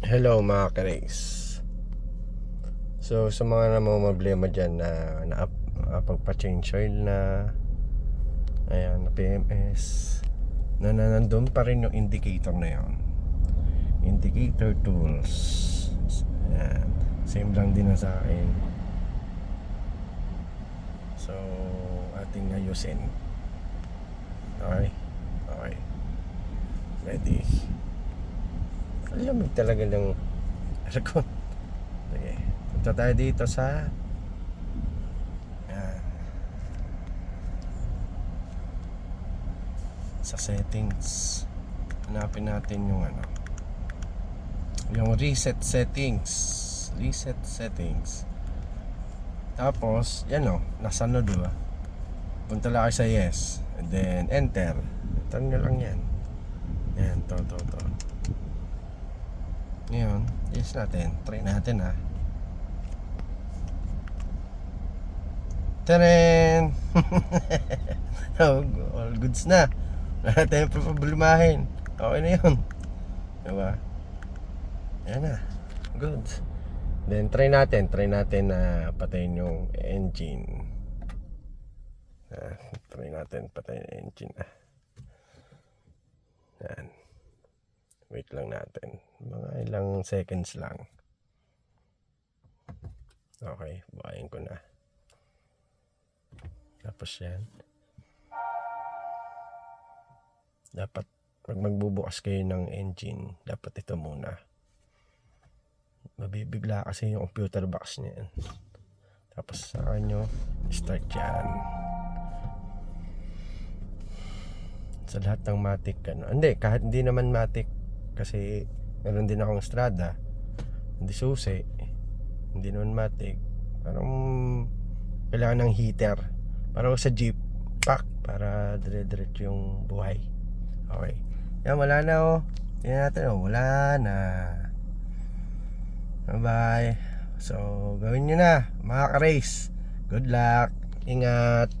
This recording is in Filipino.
Hello mga ka-race. So sa mga problema dyan na pagpa-change oil na, ayan, na PMS, nandun pa rin yung indicator na yun. Indicator tools. Ayan. Same lang din na sa akin. So ating ayusin. Okay. Okay. Ready. Alamig talaga ng aircon. Sige, punta tayo dito sa yan, sa settings. Hanapin natin yung yung reset settings. Tapos yan nasa diba? Punta lang kayo sa yes, and then enter. Enter nyo lang yan. Yan, to ngayon, yes natin. Try natin Taren! All goods na. Wala tayong problemahin. Okay na yun. Diba? Yan na. Good. Then try natin na patayin yung engine. Try natin patayin yung engine. Yan. Wait lang natin. Mga ilang seconds lang. Okay, buhayin ko na. Tapos yan. Dapat pag magbubukas kayo ng engine, dapat ito muna. Mabibigla kasi yung computer box niya. Tapos saka nyo start yan. Sa lahat ng matic hindi, kahit hindi naman matic, kasi meron din akong Strada, hindi susi, hindi naman matic, parang kailangan ng heater, parang sa jeep pack, para dire-diretso yung buhay. Okay, yan, wala na tingnan natin wala na. Bye bye. So gawin nyo na mga ka-race. Good luck, ingat.